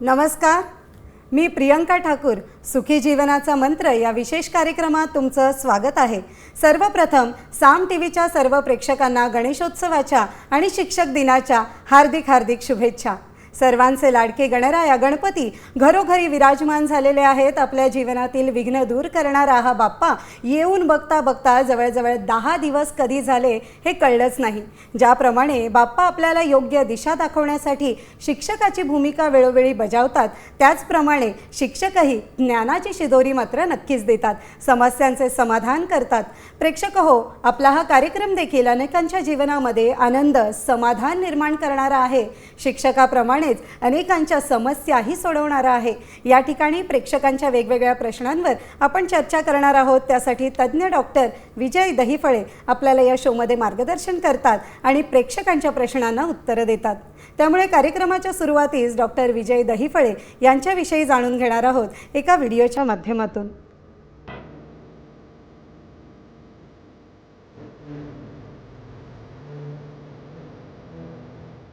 नमस्कार, मी प्रियंका ठाकूर. सुखी जीवनाचा मंत्र या विशेष कार्यक्रमात तुमचं स्वागत आहे. सर्वप्रथम साम टीव्हीच्या सर्व प्रेक्षकांना गणेशोत्सवाच्या आणि शिक्षक दिनाच्या हार्दिक हार्दिक शुभेच्छा. सर्वांचे लाडके गणराया गणपती घरोघरी विराजमान झालेले आहेत. आपल्या जीवनातील विघ्न दूर करणारा हा बाप्पा येऊन बघता बघता जवळजवळ 10 दिवस कधी झाले हे कळलंच नाही. ज्याप्रमाणे बाप्पा आपल्याला योग्य दिशा दाखवण्यासाठी शिक्षकाची भूमिका वेळोवेळी बजावतात, त्याचप्रमाणे शिक्षकही ज्ञानाची शिदोरी मात्र नक्कीच देतात, समस्यांचे समाधान करतात. प्रेक्षक हो, आपला हा कार्यक्रम देखील अनेकांच्या जीवनामध्ये आनंद समाधान निर्माण करणारा आहे. शिक्षकाप्रमाणे अनेकांच्या समस्याही सोडवणारा आहे. या ठिकाणी प्रेक्षकांच्या वेगवेगळ्या प्रश्नांवर आपण चर्चा करणार आहोत. त्यासाठी तज्ज्ञ डॉक्टर विजय दहिफळे आपल्याला या शोमध्ये मार्गदर्शन करतात आणि प्रेक्षकांच्या प्रश्नांना उत्तरं देतात. त्यामुळे कार्यक्रमाच्या सुरुवातीस डॉक्टर विजय दहिफळे यांच्याविषयी जाणून घेणार आहोत एका व्हिडिओच्या माध्यमातून.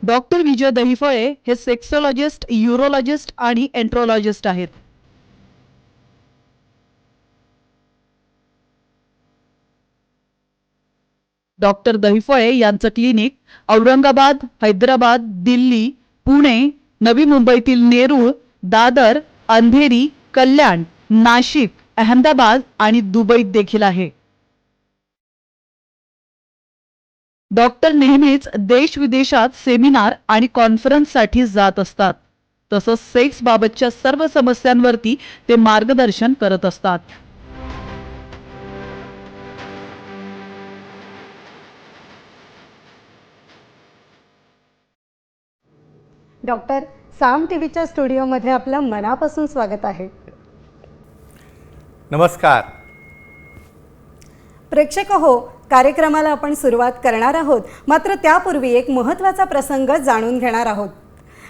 डॉक्टर विजय दहिफळे हे सेक्सोलॉजिस्ट, यूरोलॉजिस्ट आणि एंट्रोलॉजिस्ट आहेत. डॉक्टर दहिफळे यांचं क्लिनिक औरंगाबाद, हैदराबाद, दिल्ली, पुणे, नवी मुंबईतील नेरूळ, दादर, अंधेरी, कल्याण, नाशिक, अहमदाबाद आणि दुबईत देखील आहे. डॉक्टर नेहमीच देश विदेशात सेमिनार आणि कॉन्फरन्ससाठी जात असतात. तसंच सेक्स बाबतच्या सर्व समस्यांवरती ते मार्गदर्शन करत असतात. डॉक्टर, साम टीव्हीच्या स्टुडिओमध्ये आपलं मनापासून स्वागत आहे. नमस्कार. प्रेक्षक हो, कार्यक्रमाला आपण सुरुवात करणार आहोत. मात्र त्यापूर्वी एक महत्त्वाचा प्रसंग जाणून घेणार आहोत.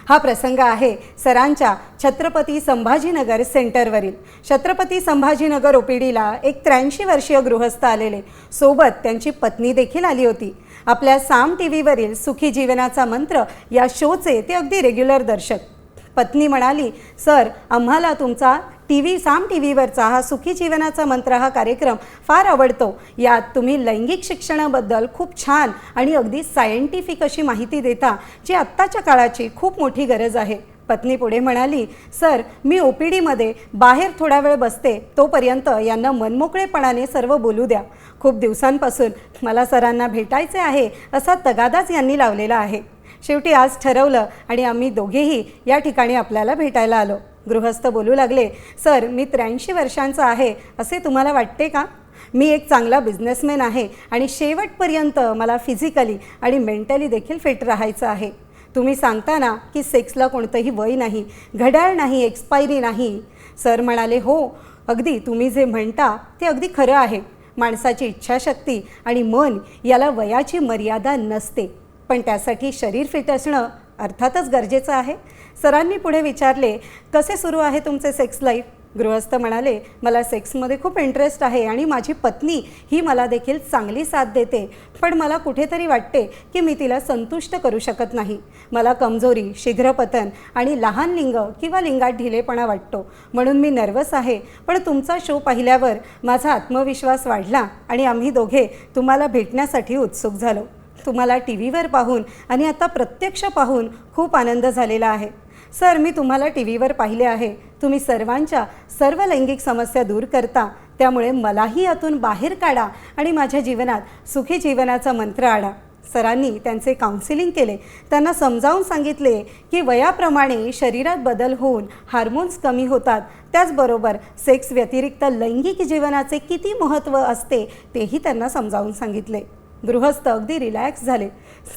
हा प्रसंग आहे सरांच्या छत्रपती संभाजीनगर सेंटरवरील. छत्रपती संभाजीनगर ओपीडीला एक 83 वर्षीय गृहस्थ आलेले, सोबत त्यांची पत्नी देखील आली होती. आपल्या साम टीव्हीवरील सुखी जीवनाचा मंत्र या शोचे ते अगदी रेग्युलर दर्शक. पत्नी म्हणाली, सर, आम्हाला तुमचा साम टीव्हीवरचा हा सुखी जीवनाचा मंत्र हा कार्यक्रम फार आवडतो. यात तुम्ही लैंगिक शिक्षणाबद्दल खूप छान आणि अगदी सायंटिफिक अशी माहिती देता, जी आत्ताच्या काळाची खूप मोठी गरज आहे. पत्नी पुढे म्हणाली, सर, मी ओपीडीमध्ये बाहेर थोडा वेळ बसते, तोपर्यंत यांना मनमोकळेपणाने सर्व बोलू द्या. खूप दिवसांपासून मला सरांना भेटायचे आहे असा तगादाच यांनी लावलेला आहे. शेवटी आज ठरवलं आणि आम्ही दोघेही या ठिकाणी आपल्याला भेटायला आलो. गृहस्थ बोलू लागले, सर, मी 83 वर्षांचा आहे असे तुम्हाला वाटते का? मी एक चांगला बिझनेसमॅन आहे आणि शेवटपर्यंत मला फिजिकली आणि मेंटली देखील फिट राहायचं आहे. तुम्ही सांगता ना की सेक्सला कोणतंही वय नाही, घड्याळ नाही, एक्सपायरी नाही. सर म्हणाले, हो, अगदी तुम्ही जे म्हणता ते अगदी खरं आहे. माणसाची इच्छाशक्ती आणि मन याला वयाची मर्यादा नसते, पण त्यासाठी शरीर फिट असणं अर्थातच गरजेचं आहे. सरांनी पुढे विचारले, कसे सुरू आहे तुमचे सेक्स लाईफ? गृहस्थ म्हणाले, मला सेक्समध्ये खूप इंटरेस्ट आहे आणि माझी पत्नी ही मला देखील चांगली साथ देते, पण मला कुठेतरी वाटते की मी तिला संतुष्ट करू शकत नाही. मला कमजोरी, शीघ्रपतन आणि लहान लिंग किंवा लिंगात ढिलेपणा वाटतो, म्हणून मी नर्वस आहे. पण तुमचा शो पाहिल्यावर माझा आत्मविश्वास वाढला आणि आम्ही दोघे तुम्हाला भेटण्यासाठी उत्सुक झालो. तुम्हाला टीव्हीवर पाहून आणि आता प्रत्यक्ष पाहून खूप आनंद झालेला आहे. सर, मी तुम्हाला टीव्हीवर पाहिले आहे. तुम्ही सर्वांच्या सर्व लैंगिक समस्या दूर करता, त्यामुळे मलाही यातून बाहेर काढा आणि माझ्या जीवनात सुखी जीवनाचा मंत्र आणा. सरांनी त्यांचे काउन्सिलिंग केले. त्यांना समजावून सांगितले की वयाप्रमाणे शरीरात बदल होऊन हार्मोन्स कमी होतात, त्याचबरोबर सेक्स व्यतिरिक्त लैंगिक जीवनाचे किती महत्त्व असते तेही त्यांना समजावून सांगितले. गृहस्थ अगदी रिलॅक्स झाले.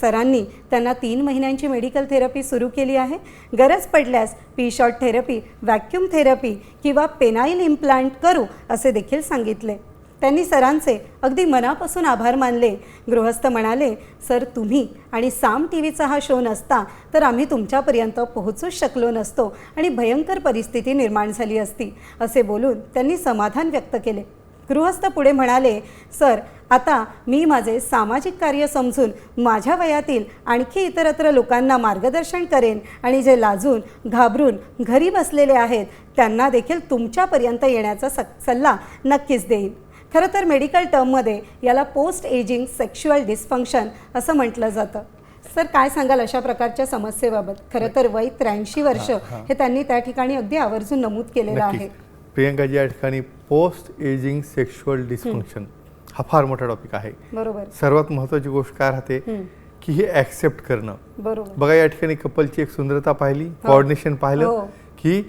सरांनी त्यांना 3 महिन्यांची मेडिकल थेरपी सुरू केली आहे. गरज पडल्यास P shot therapy, vacuum therapy किंवा पेनाइल इम्प्लांट करू असे देखील सांगितले. त्यांनी सरांचे अगदी मनापासून आभार मानले. गृहस्थ म्हणाले, सर, तुम्ही आणि साम टीव्हीचा हा शो नसता तर आम्ही तुमच्यापर्यंत पोहोचूच शकलो नसतो आणि भयंकर परिस्थिती निर्माण झाली असती. असे बोलून त्यांनी समाधान व्यक्त केले. गृहस्थ पुढे म्हणाले, सर आता मी माझे सामाजिक कार्य समजून माझ्या वयातील आणखी इतरत्र लोकांना मार्गदर्शन करेन आणि जे लाजून घाबरून घरी बसलेले आहेत त्यांना देखील तुमच्यापर्यंत येण्याचा सल्ला नक्कीच देईन. खरं तर मेडिकल टर्ममध्ये याला पोस्ट एजिंग सेक्शुअल डिस्फंक्शन असं म्हटलं जातं. सर काय सांगाल अशा प्रकारच्या समस्येबाबत? खरं तर वय 83 वर्ष हे त्यांनी त्या ठिकाणी अगदी आवर्जून नमूद केलेलं आहे. प्रियंकाजी या ठिकाणी पोस्ट एजिंग सेक्शुअल डिस्फंक्शन हा फार मोठा टॉपिक आहे. बरोबर. सर्वात महत्त्वाची गोष्ट काय राहते की हे ॲक्सेप्ट करणं. बरोबर. बघा या ठिकाणी कपलची एक सुंदरता पाहिली, कोऑर्डिनेशन पाहिलं की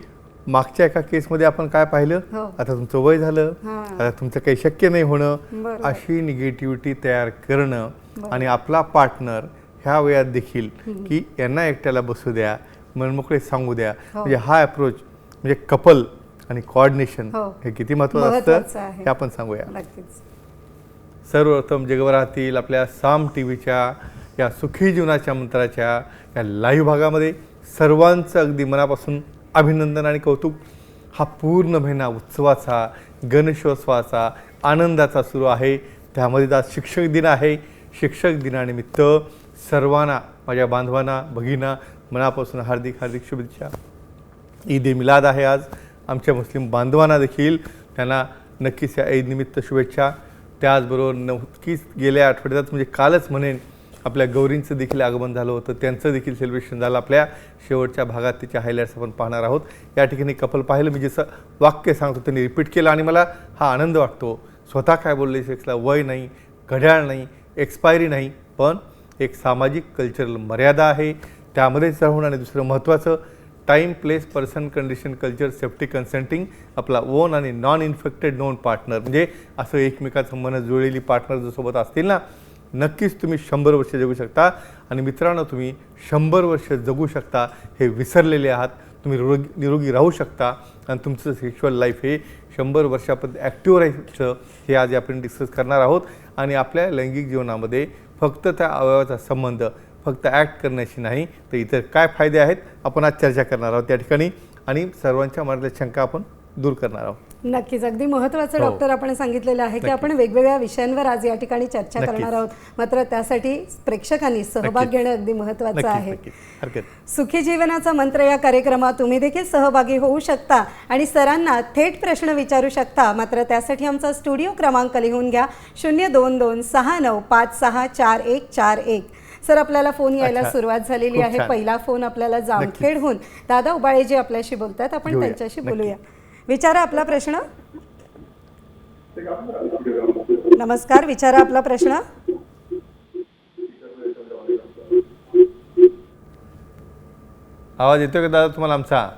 मागच्या एका केसमध्ये आपण काय पाहिलं, आता तुमचं वय झालं, आता तुमचं काही शक्य नाही होणं, अशी निगेटिव्हिटी तयार करणं आणि आपला पार्टनर ह्या वयात देखील की यांना एकट्याला बसू द्या, मनमोकळे सांगू द्या, म्हणजे हा अप्रोच म्हणजे कपल आणि कोऑर्डिनेशन हे किती महत्त्वाचं असतं हे आपण सांगूया. सर्वप्रथम जगभरातील आपल्या साम टीव्हीच्या या सुखी जीवनाच्या मंत्राच्या या लाईव्ह भागामध्ये सर्वांचं अगदी मनापासून अभिनंदन आणि कौतुक. हा पूर्ण महिना उत्सवाचा, गणेशोत्सवाचा, आनंदाचा सुरू आहे. त्यामध्ये आज शिक्षक दिन आहे. शिक्षक दिनानिमित्त सर्वांना, माझ्या बांधवांना, भगिना मनापासून हार्दिक हार्दिक शुभेच्छा. ईद ए मिलाद आहे आज. आमच्या मुस्लिम बांधवांना देखील त्यांना नक्कीच या ईदनिमित्त शुभेच्छा. त्याचबरोबर नक्कीच गेल्या आठवड्यात म्हणजे कालच म्हणेन आपल्या गौरींचं देखील आगमन झालं होतं, त्यांचं देखील सेलिब्रेशन झालं. आपल्या शेवटच्या भागात त्याचे हायलाईट्स आपण पाहणार आहोत. या ठिकाणी कपल पाहिलं, मी जसं वाक्य सांगतो त्यांनी रिपीट केलं आणि मला हा आनंद वाटतो. स्वतः काय बोलले, सेक्सला वय नाही, घड्याळ नाही, एक्सपायरी नाही, पण एक सामाजिक कल्चरल मर्यादा आहे, त्यामध्येच राहून. आणि दुसरं महत्त्वाचं time, place, person, condition, culture, safety, consenting, आपला ओन आणि नॉन इन्फेक्टेड नोन पार्टनर, म्हणजे असं एकमेकाचं मन जुळलेली पार्टनर जर सोबत असतील ना, नक्कीच तुम्ही 100 वर्ष जगू शकता. आणि मित्रांनो, तुम्ही 100 वर्ष जगू शकता हे विसरलेले आहात. तुम्ही निरोगी राहू शकता आणि तुमचं सेक्शुअल लाईफ हे 100 वर्षापर्यंत ॲक्टिव्ह राहायचं हे आज आपण डिस्कस करणार आहोत. आणि आपल्या लैंगिक जीवनामध्ये फक्त त्या अवयवाचा संबंध फक्त ॲक्ट करण्याशी नाही, तर इतर काय फायदे आहेत आपण आज चर्चा करणार आहोत त्या ठिकाणी. आणि सर्वांच्या मनातल्या शंका आपण दूर करणार आहोत. नक्कीच. अगदी महत्त्वाचं डॉक्टर आपण सांगितलेलं आहे की आपण वेगवेगळ्या विषयांवर आज या ठिकाणी चर्चा करणार आहोत. मात्र त्यासाठी प्रेक्षकांनी सहभाग घेणं अगदी महत्त्वाचं आहे. सुखी जीवनाचा मंत्र या कार्यक्रमात तुम्ही देखील सहभागी होऊ शकता आणि सरांना थेट प्रश्न विचारू शकता. मात्र त्यासाठी आमचा स्टुडिओ क्रमांक लिहून घ्या 022695644141. सर आपल्याला फोन यायला सुरुवात झालेली आहे. पहिला फोन आपल्याला जामखेडहून दादा उबाळे जे आपल्याशी बोलतात, आपण त्यांच्याशी बोलूया. विचारा आपला प्रश्न. नमस्कार, विचारा आपला प्रश्न. आवाज येतोय का दादा तुम्हाला आमचा?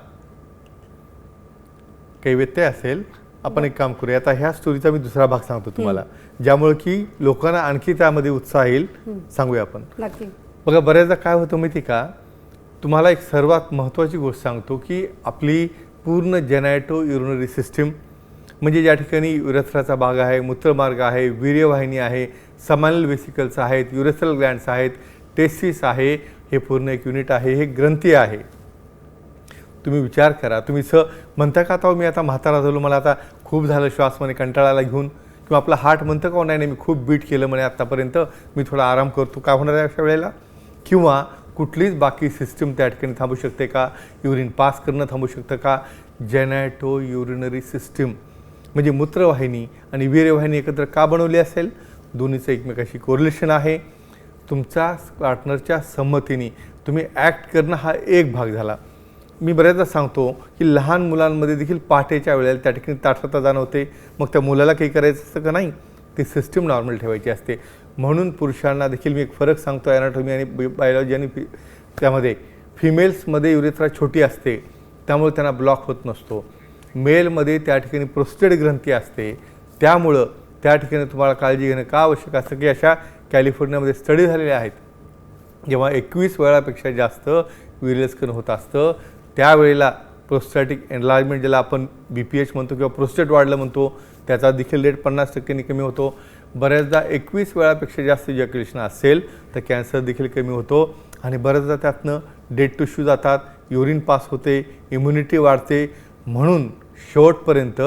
काही व्यत्यय असेल, आपण एक काम करूया. आता ह्या स्टोरीचा मी दुसरा भाग सांगतो तुम्हाला, ज्यामुळे की लोकांना आणखी त्यामध्ये उत्साह येईल. सांगूया आपण. बघा, बऱ्याचदा काय होतं माहिती का, तुम्हाला एक सर्वात महत्त्वाची गोष्ट सांगतो की आपली पूर्ण जेनायटो युरिनरी सिस्टीम, म्हणजे ज्या ठिकाणी युरेथ्राचा भाग आहे, मूत्रमार्ग आहे, वीर्यवाहिनी आहे, समानल वेसिकल्स आहेत, युरेथ्रल ग्लँड्स आहेत, टेस्टिस आहे, हे पूर्ण एक युनिट आहे, हे ग्रंथी आहे. तुम्ही विचार करा, तुम्ही म्हणता का आता मी आता म्हातारा झालो, मला आता खूप झालं श्वास म्हणे कंटाळाला घेऊन, किंवा आपला हार्ट म्हणतं का नाही मी खूप बीट केलं म्हणे आत्तापर्यंत, मी थोडा आराम करतो. काय होणार आहे अशा वेळेला? किंवा कुठलीच बाकी सिस्टीम त्या ठिकाणी थांबू शकते का? युरिन पास करणं थांबू शकतं का? जेनायटो युरिनरी सिस्टीम म्हणजे मूत्रवाहिनी आणि वीर्यवाहिनी एकत्र का बनवली असेल? दोन्हीचं एकमेकाशी कोरिलेशन आहे. तुमच्या पार्टनरच्या संमतीने तुम्ही ॲक्ट करणं हा एक भाग झाला. मी बऱ्याचदा सांगतो की लहान मुलांमध्ये देखील पहाटेच्या वेळेला त्या ठिकाणी ताठरता जाणवते. मग त्या मुलाला काही करायचं असतं का? नाही, ती सिस्टीम नॉर्मल ठेवायची असते. म्हणून पुरुषांना देखील मी एक फरक सांगतो ॲनाटॉमी आणि बायोलॉजी आणि त्यामध्ये. फिमेल्समध्ये युरेथ्रा छोटी असते त्यामुळे त्यांना ब्लॉक होत नसतो. मेलमध्ये त्या ठिकाणी प्रोस्टेट ग्रंथी असते, त्यामुळं त्या ठिकाणी तुम्हाला काळजी घेणं का आवश्यक असतं की अशा कॅलिफोर्नियामध्ये स्टडी झालेले आहेत. जेव्हा 21 वेळापेक्षा जास्त विरेस्कन होत असतं त्यावेळेला प्रोस्टॅटिक एनलार्जमेंट ज्याला आपण BPH म्हणतो किंवा प्रोस्टेट वाढलं म्हणतो, त्याचा देखील रेट 50% कमी होतो. बऱ्याचदा 21 वेळापेक्षा जास्त इजॅक्युलेशन असेल तर कॅन्सर देखील कमी होतो. आणि बऱ्याचदा त्यातनं डेड टिश्यू जातात, युरिन पास होते, इम्युनिटी वाढते. म्हणून शेवटपर्यंत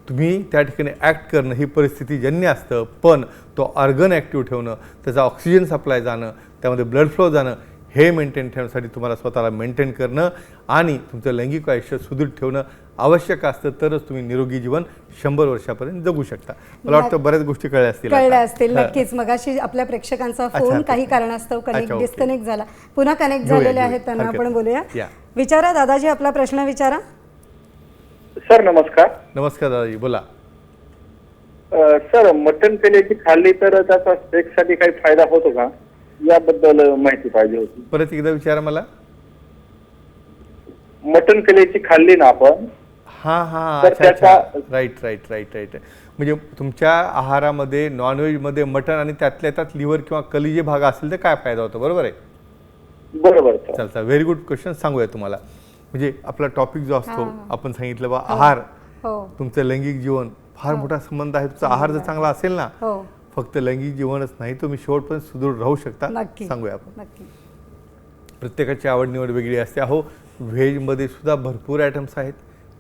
तुम्ही त्या ठिकाणी ॲक्ट करणं ही परिस्थितीजन्य असतं, पण तो ऑर्गन ॲक्टिव्ह ठेवणं, त्याचा ऑक्सिजन सप्लाय जाणं, त्यामध्ये ब्लड फ्लो जाणं, हे मेंटेन ठेवण्यासाठी तुम्हाला स्वतःला मेंटेन करणं आणि तुमचं लैंगिक आयुष्य सुदृढ ठेवणं आवश्यक असतं, तरच तुम्ही निरोगी जीवन 100 वर्षापर्यंत जगू शकता. मला वाटतं बऱ्याच गोष्टी कळल्या असतील. कळल्या असतील नक्कीच. मगाशी आपल्या प्रेक्षकांचा फोन अच्छा. काही कारणास्तव अच्छा, ओके. डिस्कनेक्ट झाला, पुन्हा कनेक्ट घेऊया, झालेले घेऊया. आहेत, त्यांना हरकत आपण नाही. बोलूया. या. विचारा दादाजी, आपला प्रश्न विचारा. सर नमस्कार. नमस्कार दादाजी, बोला. सर मटन पेल्याची खाल्ली तर त्याचा सेक्ससाठी काही फायदा होतो का, याबद्दल माहिती पाहिजे होती. परत एकदा विचारा मला. मटन पेल्याची खाल्ली ना आपण, हां हां, तर अच्छा अच्छा, त्याचा- राईट राईट राईट राईट. म्हणजे तुमच्या आहारामध्ये नॉनव्हेजमध्ये मटण आणि त्यातल्या त्यात लिव्हर किंवा कलिजे भाग असेल तर काय फायदा होतो, बरोबर आहे? बरोबर सर. चालतं, व्हेरी गुड क्वेश्चन. सांगूया तुम्हाला. म्हणजे आपला टॉपिक जो असतो, हां. आपण सांगितलं बा आहार, हो तुमचं लैंगिक जीवन फार मोठा संबंध आहे. तुमचा आहार जर चांगला असेल ना, हो फक्त लैंगिक जीवनच नाही, तुम्ही शेवटपर्यंत सुदृढ राहू शकता. नक्की. सांगूया आपण. नक्की. प्रत्येकाची आवड निवड वेगळी असते. अहो, व्हेजमध्ये सुद्धा भरपूर आयटम्स आहेत.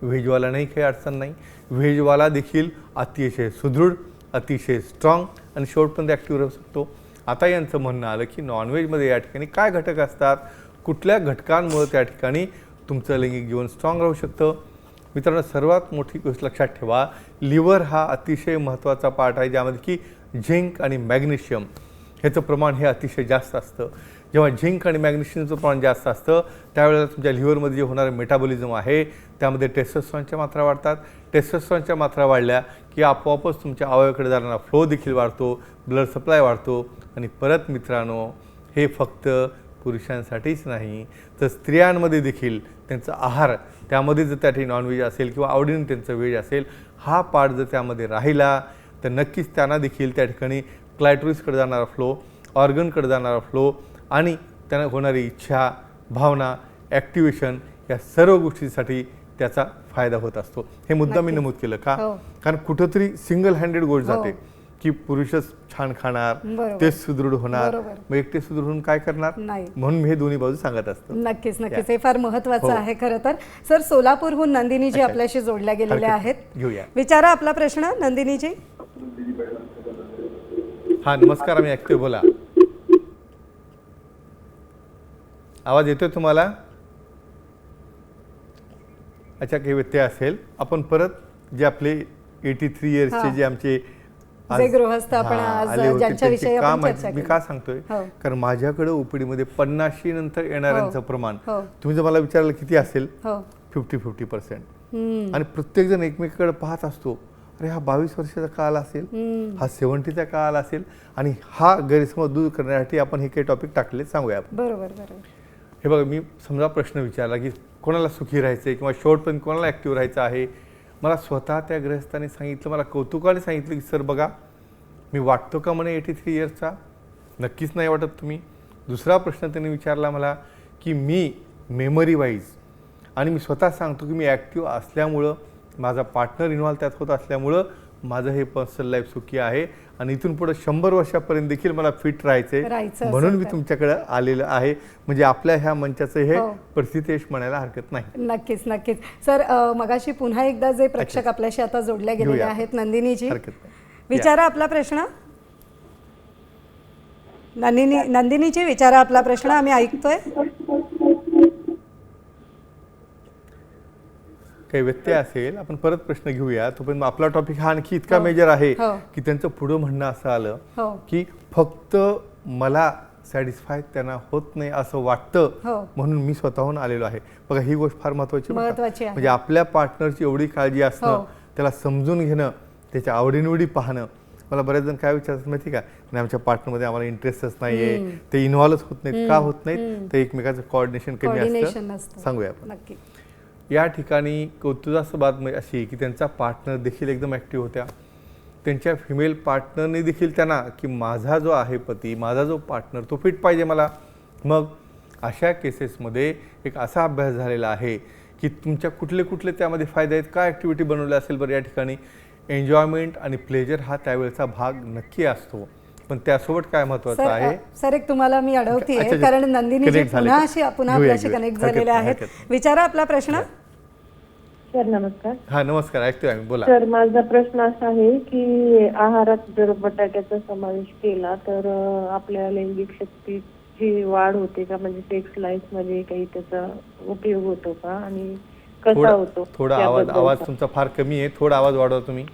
व्हेजवाला नाही काही अडचण नाही. व्हेजवाला देखील अतिशय सुदृढ, अतिशय स्ट्रॉंग आणि शेवटपर्यंत ॲक्टिव्ह राहू शकतो. आता यांचं म्हणणं आलं की नॉनव्हेजमध्ये या ठिकाणी काय घटक असतात, कुठल्या घटकांमुळे त्या ठिकाणी तुमचं लैंगिक जीवन स्ट्रॉंग राहू शकतं. मित्रांनो, सर्वात मोठी गोष्ट लक्षात ठेवा, लिव्हर हा अतिशय महत्त्वाचा पार्ट आहे, ज्यामध्ये की झिंक आणि मॅग्नेशियम ह्याचं प्रमाण हे अतिशय जास्त असतं. जेव्हा झिंक आणि मॅग्नेशियमचं प्रमाण जास्त असतं त्यावेळेला तुमच्या लिव्हरमध्ये जे होणारं मेटाबॉलिझम आहे त्यामध्ये टेस्टोस्टेरॉनच्या मात्रा वाढतात. टेस्टोस्टेरॉनच्या मात्रा वाढल्या की आपोआपच तुमच्या अवयवाकडे जाणारा फ्लो देखील वाढतो, ब्लड सप्लाय वाढतो. आणि परत मित्रांनो, हे फक्त पुरुषांसाठीच नाही तर स्त्रियांमध्ये देखील त्यांचा आहार, त्यामध्ये जर त्या ठिकाणी नॉनव्हेज असेल किंवा आवडीने त्यांचं व्हेज असेल, हा पार्ट जर त्यामध्ये राहिला तर नक्कीच त्यांना देखील त्या ठिकाणी क्लायटोरिसकडे जाणारा फ्लो, ऑर्गनकडे जाणारा फ्लो आणि त्यांना होणारी इच्छा, भावना, ॲक्टिवेशन या सर्व गोष्टींसाठी त्याचा फायदा होत असतो. हे मुद्दा मी नक्कीच. नमूद केलं का, हो. कारण कुठंतरी सिंगल हँडेड गोष्ट हो. जाते की पुरुषच छान खाणार, बरोबर. तेच सुदृढ होणार, बरोबर. मग एकटे सुदृढ होऊन काय करणार, नाही. म्हणून मी हे दोन्ही बाजू सांगत असतो. नक्कीच नक्कीच, या. हे फार महत्वाचं हो. आहे खरं तर. सर, सोलापूरहून नंदिनीजी अच्छा. आपल्याशी जोडल्या गेलेल्या हरकत आहेत. नाही. घेऊया. विचारा आपला प्रश्न नंदिनीजी. हा नमस्कार, आम्ही ऐकतोय, बोला. आवाज येतोय तुम्हाला? अच्छा, काही व्यत्यय असेल. आपण परत जे आपले 83 इयर्सचे हां. जे आमचे जे गृहस्थ आपण हां, आज आले होते, ज्यांच्याविषयी त्यांची आपण का चर्चा मी केली. का सांगतोय, हो. कारण माझ्याकडे ओपीडीमध्ये 50 नंतर येणाऱ्यांचं हो. प्रमाण, हो. तुम्ही जर मला विचारलं किती असेल, हो 50-50%. हम्म. आणि प्रत्येकजण एकमेकाकडे पाहत असतो, अरे हा 22 वर्षाचा काळ असेल, हा 70चा काळ असेल, आणि हा गैरसमज दूर करण्यासाठी आपण हे काही टॉपिक टाकले, सांगूया आपण. बरोबर बरोबर. हे बघा, मी समजा प्रश्न विचारला की कोणाला सुखी राहायचं आहे किंवा शेवटपर्यंत कोणाला ॲक्टिव्ह राहायचं आहे, मला स्वतः त्या गृहस्थाने सांगितलं, मला कौतुकाने सांगितलं की सर बघा, मी वाटतो का म्हणे 83 इयर्सचा? नक्कीच नाही वाटत तुम्ही. दुसरा प्रश्न त्यांनी विचारला मला की मी मेमरी वाईज, आणि मी स्वतः सांगतो की मी ॲक्टिव्ह असल्यामुळं, माझा पार्टनर इन्व्हॉल्व त्यात होत असल्यामुळं माझं हे पर्सनल लाईफ सुखी आहे, आणि इथून पुढे 100 वर्षापर्यंत देखील मला फिट राहायचं राहायचं म्हणून असेल मी तर. तुमच्याकडे आलेलं आहे. म्हणजे आपल्या ह्या मंचाचं हे हो. प्रथितेश म्हणायला हरकत नाही. नक्कीच नक्कीच. सर, मगाशी पुन्हा एकदा जे प्रेक्षक आपल्याशी आता जोडल्या गेलेले घेऊया. आहेत, नंदिनीजी, हरकत नाही. विचारा आपला प्रश्न. नंदिनीजी, विचारा आपला प्रश्न, आम्ही ऐकतोय. काही व्यत्यय असेल आपण परत प्रश्न घेऊया. तोपर्यंत आपला टॉपिक हा आणखी इतका मेजर आहे हो. की त्यांचं पुढं म्हणणं असं आलं हो की फक्त मला सॅटिस्फाय त्यांना होत नाही असं वाटतं, हो. म्हणून मी स्वतःहून आलेलो आहे. बघा, ही गोष्ट फार महत्त्वाची बरं का? महत्त्वाची आहे. म्हणजे आपल्या पार्टनरची एवढी काळजी असणं, हो. त्याला समजून घेणं, त्याच्या आवडीनिवडी पाहणं. मला बरेच जण काय विचारतात माहिती का, आणि आमच्या पार्टनरमध्ये आम्हाला इंटरेस्टच नाहीये, ते इन्व्हॉल्वच होत नाहीत. का होत नाहीत? तर एकमेकाचं कोऑर्डिनेशन कमी कोऑर्डिनेशन असतं. असतं. सांगूया आपण. नक्की. या ठिकाणी कौतुकास्पद बातमी अशी आहे की त्यांचा पार्टनर देखील एकदम ॲक्टिव्ह होत्या. त्यांच्या फिमेल पार्टनरने देखील त्यांना की माझा जो आहे पती, माझा जो पार्टनर तो फिट पाहिजे मला. मग अशा केसेसमध्ये एक असा अभ्यास झालेला आहे की तुमच्या कुठले कुठले त्यामध्ये फायदे आहेत, काय ॲक्टिव्हिटी बनवल्या असेल बरं. या ठिकाणी एन्जॉयमेंट आणि प्लेजर हा त्यावेळेचा भाग नक्की असतो, पण त्यासोबत काय महत्त्वाचं आहे. सर, एक तुम्हाला मी अडवतीये, अच्छा, कारण नंदिनीजी connect झाले पुन्हा का? पुन्हा घेऊया, आपल्याशी घेऊया. कनेक्ट हरकत झालेले नाही, आहेत. हरकत नाही. विचारा आपला प्रश्न. सर नमस्कार. हा नमस्कार, ऐकतोय आम्ही, बोला. सर माझा प्रश्न असा आहे की आहारात जर बटाट्याचा समावेश केला तर आपल्या लैंगिक शक्तीची वाढ होते का, म्हणजे सेक्स लाईफ मध्ये काही त्याचा उपयोग होतो का आणि कसा होतो? थोडा आवाज तुमचा फार कमी आहे, थोडा आवाज वाढवा तुम्ही.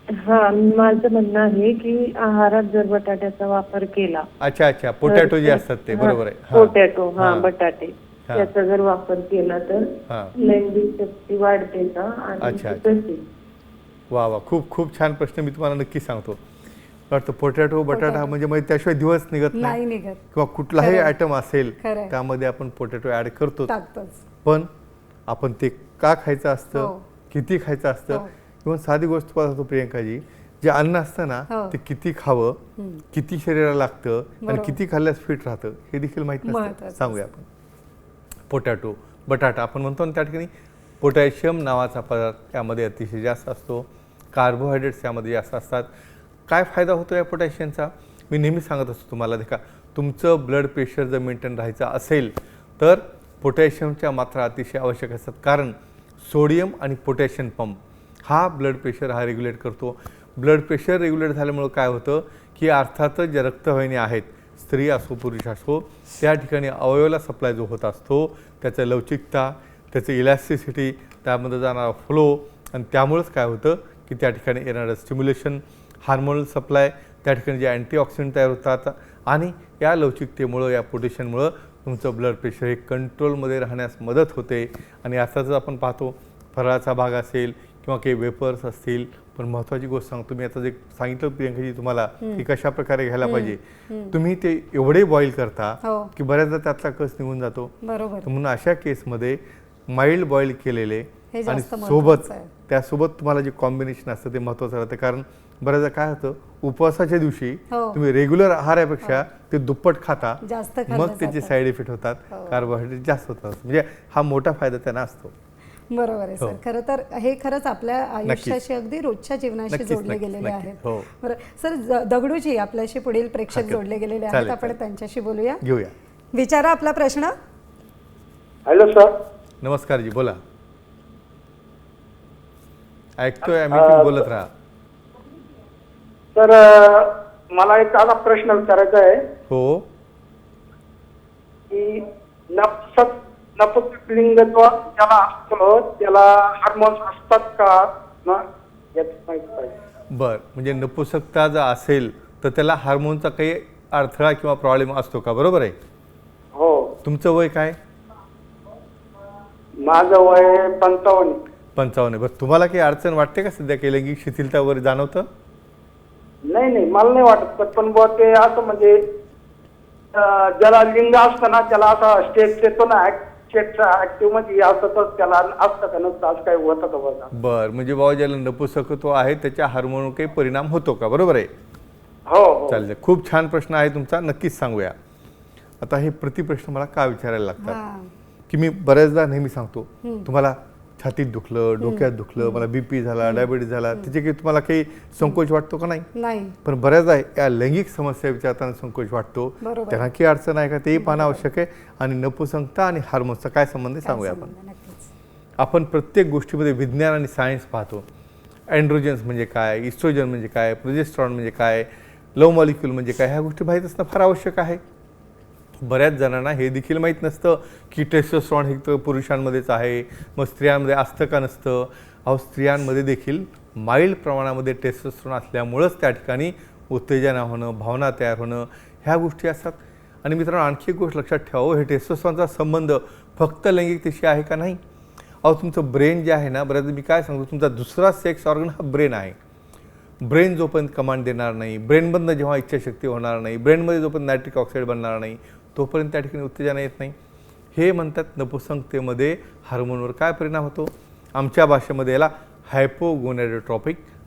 हा, माझं म्हणणं आहे की आहारात जर बटाट्याचा वापर केला. अच्छा, पोटॅटो जे असतात ते, बरोबर आहे. पोटॅटो, बटाटे, त्याचा जर वापर केला तर लैंगिक शक्ती वाढते का आणि अच्छा. कशी? वा, खूप छान प्रश्न, मी तुम्हाला नक्की सांगतो. वाटतं पोटॅटो बटाटा म्हणजे त्याशिवाय दिवस निघत नाही किंवा कुठलाही आयटम असेल त्यामध्ये आपण पोटॅटो ऍड करतो, पण आपण ते का खायचं असतं, किती खायचं असतं, किंवा साधी गोष्ट पाहतो प्रियंकाजी, जे अन्न असतं ना ते किती खावं, किती शरीराला लागतं आणि किती खाल्ल्यास फिट राहतं हे देखील माहित नसतं. सांगूया आपण. पोटॅटो बटाटा आपण म्हणतो ना, त्या ठिकाणी पोटॅशियम नावाचा पदार्थ यामध्ये अतिशय जास्त असतो, कार्बोहायड्रेट्स यामध्ये जास्त असतात. काय फायदा होतो या पोटॅशियमचा? मी नेहमी सांगत असतो तुम्हाला, देखा तुमचं ब्लड प्रेशर जर मेंटेन राहायचं असेल तर पोटॅशियमच्या मात्रा अतिशय आवश्यक असतात, कारण सोडियम आणि पोटॅशियम पंप हा ब्लड प्रेशर रेग्युलेट करतो. ब्लड प्रेशर रेग्युलेट झाल्यामुळं काय होतं की अर्थातच ज्या रक्तवाहिनी आहेत, स्त्री असो पुरुष असो, त्या ठिकाणी अवयवाला सप्लाय जो होत असतो त्याचं लवचिकता, त्याचं इलॅस्टिसिटी, त्यामध्ये जाणारा फ्लो, आणि त्यामुळंच काय होतं की त्या ठिकाणी येणारं स्टिम्युलेशन, हार्मोनल सप्लाय, त्या ठिकाणी जे अँटीऑक्सिडंट तयार होतात, आणि या लवचिकतेमुळं, या पोटॅशियममुळं तुमचं ब्लड प्रेशर हे कंट्रोलमध्ये राहण्यास मदत होते. आणि अर्थातच आपण पाहतो फराळाचा भाग असेल किंवा काही वेपर्स असतील, पण महत्त्वाची गोष्ट सांगतो मी, आता जे सांगितलं प्रियंकाजी तुम्हाला की कशा प्रकारे घ्यायला पाहिजे, तुम्ही ते एवढे बॉईल करता की बऱ्याचदा त्यातला कस निघून जातो. म्हणून अशा केसमध्ये माइल्ड बॉईल केलेले आणि त्यासोबत तुम्हाला जे कॉम्बिनेशन असतं ते महत्त्वाचं राहतं. कारण बऱ्याचदा काय होतं, उपवासाच्या दिवशी तुम्ही रेग्युलर आहारापेक्षा ते दुप्पट खाता, मग त्याचे साईड इफेक्ट होतात, कार्बोहायड्रेट जास्त होतात. म्हणजे हा मोठा फायदा त्यांना असतो. बरोबर आहे सर. खरं तर हे खरंच आपल्या आयुष्याशी अगदी रोजच्या जीवनाशी जोडले गेलेले आहेत. बरं सर, दगडूजी आपल्याशी पुढील प्रेक्षक जोडले गेलेले आहेत, आपण त्यांच्याशी बोलूया, घेऊया. विचारा आपला प्रश्न. Hello sir. नमस्कार जी, बोला. ऐकतोय आम्ही, बोलत राहा. तर मला एक आता प्रश्न विचारायचा आहे. हो. की नपुंसकलिंगत्व ज्याला असतं त्याला हार्मोन्स असतात का? बर, म्हणजे नपुंसकता जर असेल तर त्याला हार्मोनचा काही अडथळा किंवा प्रॉब्लेम असतो का? बरोबर आहे. हो. तुमचं वय काय? माझं वय 55. 55. बरं, तुम्हाला काही अडचण वाटते का सध्या? काही लैंगिक शिथिलता वगैरे जाणवतं? नाही मला नाही वाटत, पण बुवा ते असं म्हणजे ज्याला लिंग असतं ना त्याला असा स्टेज येतो ना, ऍक्टिव्ह मध्ये असतच त्याला असतं का नसतं, असं काही होतं का बघा? बर, म्हणजे बाबा ज्याला नपुंसकत्व आहे त्याच्या हार्मोन काही परिणाम होतो का? बरोबर आहे. हो. चालेल, खूप छान प्रश्न आहे तुमचा, नक्कीच सांगूया. आता हे प्रतिप्रश्न मला का विचारायला लागतात की मी बऱ्याचदा नेहमी सांगतो तुम्हाला, छातीत दुखलं, डोक्यात दुखलं, मला बीपी झाला, डायबिटीज झाला, त्याचे काही तुम्हाला काही संकोच वाटतो का? नाही. पण बऱ्याचदा या लैंगिक समस्या विचारताना संकोच वाटतो. त्यांना काही अडचण आहे का तेही पाहणं आवश्यक आहे. आणि नपुंसकता आणि हार्मोन्सचा काय संबंध आहे सांगूया आपण. प्रत्येक गोष्टीमध्ये विज्ञान आणि सायन्स पाहतो. एंड्रोजन्स म्हणजे काय, इस्ट्रोजन म्हणजे काय, प्रोजेस्टेरॉन म्हणजे काय, लव मॉलिक्यूल म्हणजे काय, ह्या गोष्टी माहीत असणं फार आवश्यक आहे. बऱ्याच जणांना हे देखील माहीत नसतं की टेस्टोस्टेरॉन हे पुरुषांमध्येच आहे, मग स्त्रियांमध्ये असतं का नसतं. अहो, स्त्रियांमध्ये देखील माइल्ड प्रमाणामध्ये टेस्टोस्टेरॉन असल्यामुळंच त्या ठिकाणी उत्तेजना होणं, भावना तयार होणं, ह्या गोष्टी असतात. आणि मित्रांनो, आणखी एक गोष्ट लक्षात ठेवावं, हे टेस्टोस्टेरॉनचा संबंध फक्त लैंगिकतेशी आहे का? नाही. अहो, तुमचं ब्रेन जे आहे ना, बऱ्याचदा मी काय सांगतो, तुमचा दुसरा सेक्स ऑर्गन हा ब्रेन आहे. ब्रेन जोपर्यंत कमांड देणार नाही, ब्रेनमधनं जेव्हा इच्छाशक्ती होणार नाही, ब्रेनमध्ये जोपर्यंत नायट्रिक ऑक्साईड बनणार नाही, तोपर्यंत त्या ठिकाणी उत्तेजना येत नाही. हे म्हणतात नपुंसकतेमध्ये हार्मोनवर काय परिणाम होतो. आमच्या भाषेमध्ये याला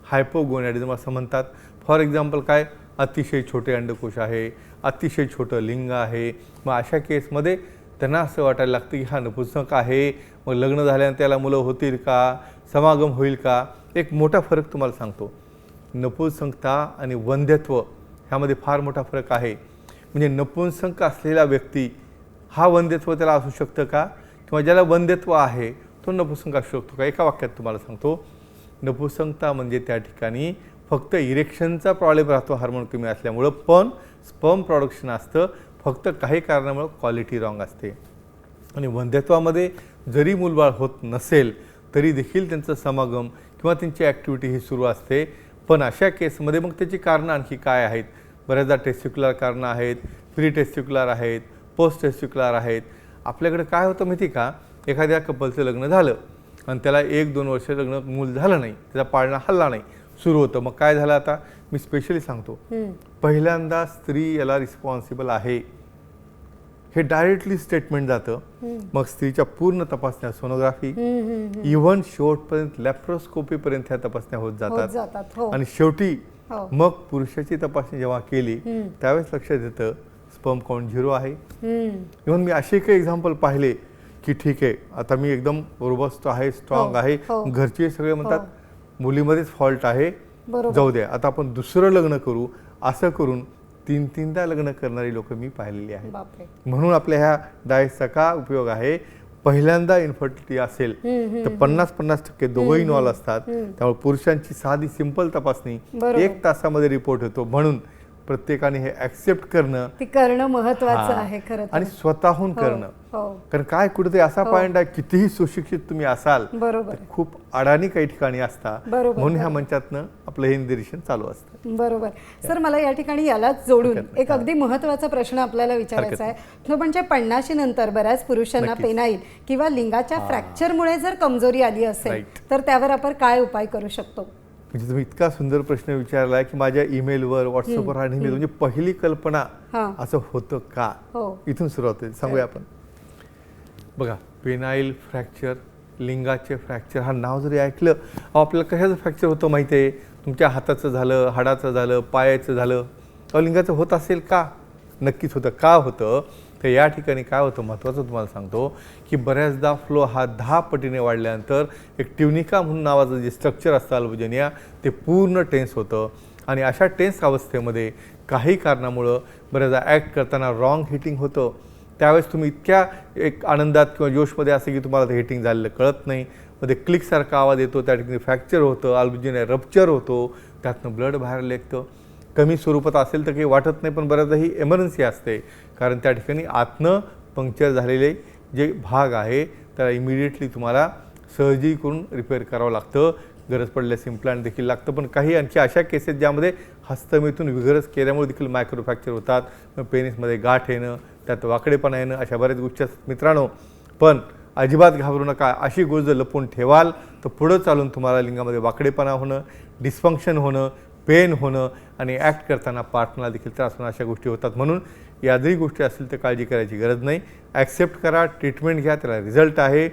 हायपोगोनॅडिझम असं म्हणतात. फॉर एक्झाम्पल काय, अतिशय छोटे अंडकोश आहे, अतिशय छोटं लिंग आहे. मग अशा केसमध्ये त्यांना असं वाटायला लागतं की हा नपुंसक आहे, मग लग्न झाल्यानंतर त्याला मुलं होतील का, समागम होईल का. एक मोठा फरक तुम्हाला सांगतो, नपुंसकता आणि वंध्यत्व ह्यामध्ये फार मोठा फरक आहे. म्हणजे नपुंसक असलेला व्यक्ती हा वंध्यत्व त्याला असू शकतं का, किंवा ज्याला वंध्यत्व आहे तो नपुंसक असू शकतो का? एका वाक्यात तुम्हाला सांगतो, नपुंसकता म्हणजे त्या ठिकाणी फक्त इरेक्शनचा प्रॉब्लेम राहतो हार्मोन कमी असल्यामुळं, पण स्पर्म प्रोडक्शन असतं, फक्त काही कारणामुळे क्वालिटी रॉंग असते. आणि वंध्यत्वामध्ये जरी मूलबाळ होत नसेल तरी देखील त्यांचं समागम किंवा त्यांची ॲक्टिव्हिटी ही सुरू असते. पण अशा केसमध्ये मग त्याची कारणं आणखी काय आहेत? बऱ्याचदा टेस्टिक्युलर कारणं आहेत, प्री टेस्टिक्युलर आहेत, पोस्ट टेस्टिक्युलर आहेत. आपल्याकडे काय होतं माहिती का, एखाद्या कपलचं लग्न झालं आणि त्याला 1-2 वर्ष मूल झालं नाही, त्याचा पाळणा हल्ला नाही, सुरू होतं. मग काय झालं, आता मी स्पेशली सांगतो, पहिल्यांदा स्त्री याला रिस्पॉन्सिबल आहे हे डायरेक्टली स्टेटमेंट जातं. मग स्त्रीच्या पूर्ण तपासण्या, सोनोग्राफी, इव्हन शेवटपर्यंत लॅप्रोस्कोपीपर्यंत ह्या तपासण्या होत जातात. आणि शेवटी मग पुरुषाची तपासणी जेव्हा केली त्यावेळेस लक्षात येतं स्पर्म काउंट 0 आहे. इव्हन मी असे काही एक्झाम्पल पाहिले की ठीक आहे, आता मी एकदम रोबस्ट आहे, स्ट्रॉंग आहे, घरचे सगळे म्हणतात मुलीमध्येच फॉल्ट आहे, जाऊ द्या आता आपण दुसरं लग्न करू, असं करून 3-3दा लग्न करणारी लोक मी पाहिलेली आहेत. म्हणून आपल्या ह्या डाएटचा का उपयोग आहे, पहिल्यांदा इन्फर्टिलिटी असेल तर 50% दोघंही इन्व्हॉल्व असतात. त्यामुळे पुरुषांची साधी सिंपल तपासणी 1 तासामध्ये रिपोर्ट होतो. म्हणून प्रत्येकाने हे ऍक्सेप्ट करणं महत्वाचं आहे खरं आणि स्वतःहून करणं. कारण काय कुठेतरी असा पॉइंट आहे, कितीही सुशिक्षित तुम्ही असाल बरोबर खूप अडाणी काही ठिकाणी असतात, म्हणून ह्या मंचातनं आपलं हे निरीक्षण चालू असतं. बरोबर. सर, मला या ठिकाणी यालाच जोडून एक अगदी महत्त्वाचा प्रश्न आपल्याला विचारायचा आहे, तो म्हणजे 50 नंतर बऱ्याच पुरुषांना पेनाईल किंवा लिंगाच्या फ्रॅक्चरमुळे जर कमजोरी आली असेल तर त्यावर आपण काय उपाय करू शकतो? म्हणजे तुम्ही इतका सुंदर प्रश्न विचारला की माझ्या ईमेलवर, व्हॉट्सअपवर आणि म्हणजे पहिली कल्पना असं होतं का, इथून सुरुवात होईल. सांगूया आपण. बघा, पेनाईल फ्रॅक्चर, लिंगाचे फ्रॅक्चर हा नाव जरी ऐकलं, आपल्याला कशाचं फ्रॅक्चर होतं माहिती आहे? तुमच्या हाताचं झालं, हाडाचं झालं, पायाचं झालं, लिंगाचं होत असेल का? नक्कीच होतं. का होतं तर या ठिकाणी काय होतं महत्त्वाचं तुम्हाला सांगतो की बऱ्याचदा फ्लो हा 10 पटीने वाढल्यानंतर एक ट्युनिका म्हणून नावाचं जे स्ट्रक्चर असतं अल्बोजेनिया ते पूर्ण टेन्स होतं. आणि अशा टेन्स अवस्थेमध्ये काही कारणामुळं बऱ्याचदा ॲक्ट करताना रॉंग हिटिंग होतं. त्यावेळेस तुम्ही इतक्या एक आनंदात किंवा जोशमध्ये असं की तुम्हाला ते हिटिंग झालेलं कळत नाही, मध्ये क्लिकसारखा आवाज येतो, त्या ठिकाणी फ्रॅक्चर होतं, अल्बोजेनिया रप्चर होतो, त्यातनं ब्लड बाहेर निघतं. कमी स्वरूपात असेल तर काही वाटत नाही, पण बऱ्याचदा ही एमर्जन्सी असते, कारण त्या ठिकाणी आतनं पंक्चर झालेले जे भाग आहे त्याला इमिडिएटली तुम्हाला सर्जरी करून रिपेअर करावं लागतं. गरज पडल्यास इम्प्लांट देखील लागतं. पण काही आणखी अशा केसेस ज्यामध्ये हस्तमेतून विगरस केल्यामुळे देखील मायक्रो फ्रॅक्चर होतात, मग पेनिसमध्ये गाठ येणं, त्यात वाकडेपणा येणं, अशा बऱ्याच गोष्टी असतात मित्रांनो. पण अजिबात घाबरू नका. अशी गोष्ट जर लपवून ठेवाल तर पुढं चालून तुम्हाला लिंगामध्ये वाकडेपणा होणं, डिस्फंक्शन होणं, पेन होणं आणि ॲक्ट करताना पार्टनरला देखील त्रास होणं, अशा गोष्टी होतात. म्हणून या जरी गोष्टी असतील तर काळजी करायची गरज नाही. ॲक्सेप्ट करा, ट्रीटमेंट घ्या, त्याला रिझल्ट आहे.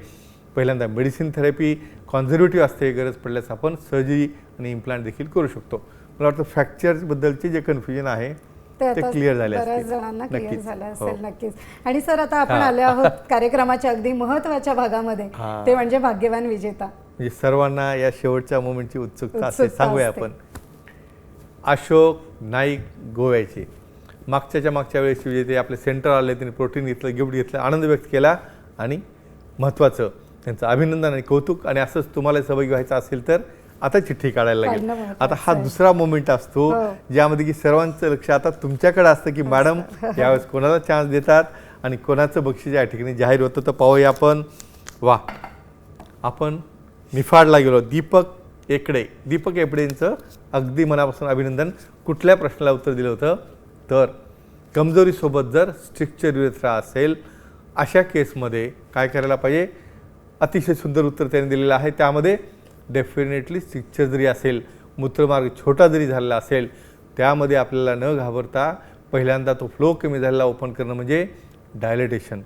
पहिल्यांदा मेडिसिन थेरपी कॉन्झर्वेटिव्ह असते, गरज पडल्यास आपण सर्जरी आणि इम्प्लांट देखील करू शकतो. मला वाटतं फ्रॅक्चरबद्दलचे जे कन्फ्युजन आहे ते क्लिअर झाले असेल. बऱ्याच जणांना क्लिअर झालं असेल. नक्कीच. आणि सर, आता आपण आले आहोत कार्यक्रमाच्या अगदी महत्त्वाच्या भागामध्ये, ते म्हणजे भाग्यवान विजेता. म्हणजे सर्वांना या शेवटच्या मोमेंटची उत्सुकता असते. सांगूया आपण. अशोक नाईक गोव्याचे मागच्या वेळेस विजेते आपले सेंटर आले, त्यांनी प्रोटीन घेतलं, गिफ्ट घेतलं, आनंद व्यक्त केला आणि महत्त्वाचं त्यांचं अभिनंदन आणि कौतुक. आणि असंच तुम्हाला सहभागी व्हायचं असेल तर आता चिठ्ठी काढायला लागेल. आता हा दुसरा मोमेंट असतो ज्यामध्ये की सर्वांचं लक्ष आता तुमच्याकडे असतं की मॅडम यावेळेस कोणाला चान्स देतात आणि कोणाचं बक्षीस या ठिकाणी जाहीर होतं. तर पाहूया आपण. वा, आपण निफाडला गेलो. दीपक एपडेंचं अगदी मनापासून अभिनंदन. कुठल्या प्रश्नाला उत्तर दिलं होतं तर कमजोरीसोबत जर स्ट्रक्चर युरेथ्रा असेल अशा केसमध्ये काय करायला पाहिजे. अतिशय सुंदर उत्तर त्यांनी दिलेलं आहे. त्यामध्ये डेफिनेटली स्ट्रक्चर जरी असेल, मूत्रमार्ग छोटा जरी झालेला असेल, त्यामध्ये आपल्याला न घाबरता पहिल्यांदा तो फ्लो कमी झालेला ओपन करणं म्हणजे डायलेटेशन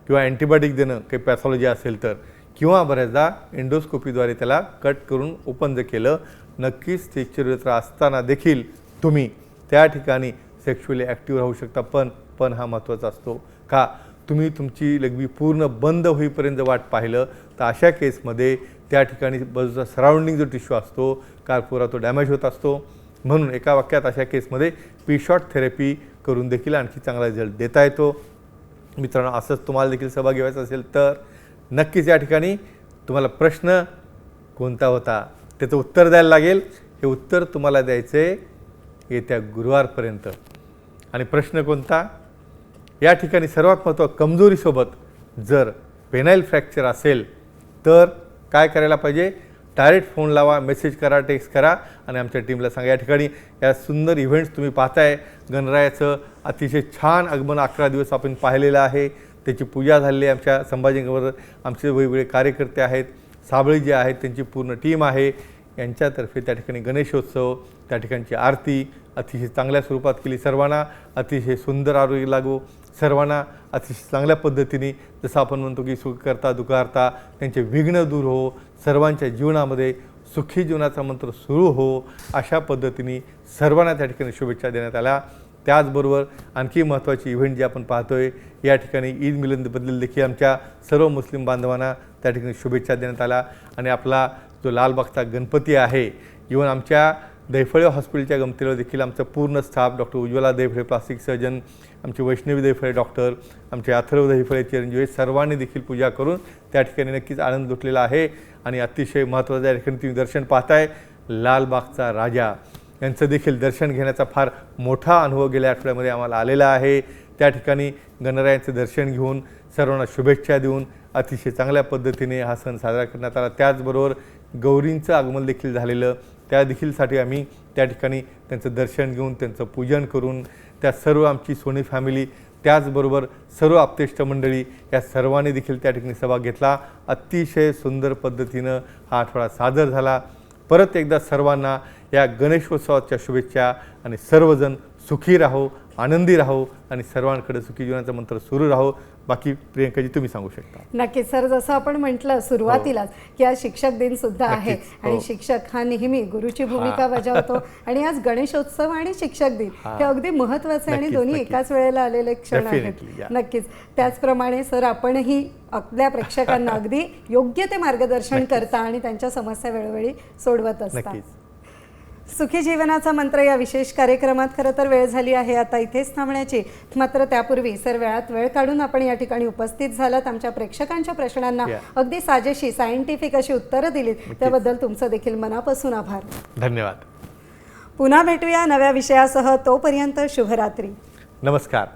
किंवा अँटीबायोटिक देणं, काही पॅथॉलॉजी असेल तर, किंवा बऱ्याचदा एंडोस्कोपीद्वारे त्याला कट करून ओपन जर केलं, नक्कीच स्ट्रक्चर युरेथ्रा असताना देखील तुम्ही त्या ठिकाणी सेक्शुअली ॲक्टिव्ह राहू शकता. पण हा महत्त्वाचा असतो का, तुम्ही तुमची लघवी पूर्ण बंद होईपर्यंत वाट पाहिलं तर अशा केसमध्ये त्या ठिकाणी बाजूचा सराउंडिंग जो टिश्यू असतो पुरा तो डॅमेज होत असतो. म्हणून एका वाक्यात अशा केसमध्ये पी-शॉट थेरपी करून देखील आणखी चांगला रिझल्ट देता येतो. मित्रांनो, असंच तुम्हाला देखील सहभागी व्हायचं असेल तर नक्कीच या ठिकाणी तुम्हाला प्रश्न कोणता होता त्याचं उत्तर द्यायला लागेल. हे उत्तर तुम्हाला द्यायचं आहे येत्या गुरुवारपर्यंत. आणि प्रश्न कोणता? या ठिकाणी सर्वात महत्त्वाचं, कमजोरीसोबत जर पेनाइल फ्रॅक्चर असेल तर काय करायला पाहिजे? डायरेक्ट फोन लावा, मेसेज करा, टेक्स्ट करा आणि आमच्या टीमला सांगा. या ठिकाणी या सुंदर इव्हेंट्स तुम्ही पाहताय. गणरायाचं अतिशय छान आगमन 11 दिवस आपण पाहिलेलं आहे. त्याची पूजा झालेली आहे. आमच्या संभाजीनगरवर आमचे वेगवेगळे कार्यकर्ते आहेत, साबळे जे आहेत त्यांची पूर्ण टीम आहे. यांच्यातर्फे त्या ठिकाणी गणेशोत्सव, त्या ठिकाणची आरती अतिशय चांगल्या स्वरूपात केली. सर्वांना अतिशय सुंदर आरोग्य लागो, सर्वांना अतिशय चांगल्या पद्धतीने, जसं आपण म्हणतो की सुख करता दुखारता त्यांचे विघ्न दूर हो, सर्वांच्या जीवनामध्ये सुखी जीवनाचा मंत्र सुरू हो, अशा पद्धतीने सर्वांना त्या ठिकाणी शुभेच्छा देण्यात आल्या. त्याचबरोबर आणखी महत्त्वाची इव्हेंट जी आपण पाहतोय, या ठिकाणी ईद मिलनबद्दल देखील आमच्या सर्व मुस्लिम बांधवांना त्या ठिकाणी शुभेच्छा देण्यात आल्या. आणि आपला जो लालबागचा गणपती आहे, इव्हन आमच्या दैफळे हॉस्पिटलच्या गमतीला देखील आमचा पूर्ण staff, doctor Ujjwala Daiphale plastic surgeon, आमचे वैष्णवी दैफळे डॉक्टर, आमचे अथर्व दैफळे चिरंजीव, हे सर्वांनी देखील पूजा करून त्या ठिकाणी नक्कीच आनंद लुटलेला आहे. आणि अतिशय महत्त्वाचं या ठिकाणी तुम्ही दर्शन पाहताय, लालबागचा राजा यांचं देखील दर्शन घेण्याचा फार मोठा अनुभव गेल्या आठवड्यामध्ये आम्हाला आलेला आहे. त्या ठिकाणी गणरायांचं दर्शन घेऊन सर्वांना शुभेच्छा देऊन अतिशय चांगल्या पद्धतीने हा सण साजरा करण्यात आला. त्याचबरोबर गौरींचं आगमन देखील झालेलं, त्या देखीलसाठी आम्ही त्या ठिकाणी त्यांचं दर्शन घेऊन त्यांचं पूजन करून, त्या सर्व आमची सोनी फॅमिली, त्याचबरोबर सर्व आप्तेष्ट मंडळी या सर्वांनी देखील त्या ठिकाणी सहभाग घेतला. अतिशय सुंदर पद्धतीनं हा आठवडा साजरा झाला. परत एकदा सर्वांना या गणेशोत्सवाच्या शुभेच्छा. आणि सर्वजण सुखी राहो, आनंदी राहो आणि सर्वांकडे सुखी जीवनाचा मंत्र सुरू राहो. बाकी प्रियंकाजी तुम्ही सांगू शकता. नक्कीच सर, जसं आपण म्हटलं सुरुवातीलाच की आज शिक्षक दिन सुद्धा आहे. नक्कीच, हो. आणि शिक्षक हा नेहमी गुरुची भूमिका बजावतो. आणि आज गणेशोत्सव आणि शिक्षक दिन हे अगदी महत्त्वाचे आणि नक्कीच, दोन्ही नक्कीच. एकाच वेळेला आलेले क्षण आहेत. Definitely, yeah. नक्कीच. त्याचप्रमाणे सर, आपणही आपल्या प्रेक्षकांना अगदी योग्य ते मार्गदर्शन करता आणि त्यांच्या समस्या वेळोवेळी सोडवत असता. नक्कीच. सुखी जीवनाचा मंत्र या विशेष कार्यक्रमात खरं तर वेळ झाली आहे आता इथेच थांबण्याची. मात्र त्यापूर्वी सर, वेळात वेळ काढून आपण या ठिकाणी उपस्थित झालात, आमच्या प्रेक्षकांच्या प्रश्नांना अगदी साजेशी सायंटिफिक अशी उत्तरं दिलीत, त्याबद्दल तुमचं देखील मनापासून आभार. धन्यवाद. पुन्हा भेटूया नव्या विषयासह. तोपर्यंत शुभरात्री. नमस्कार.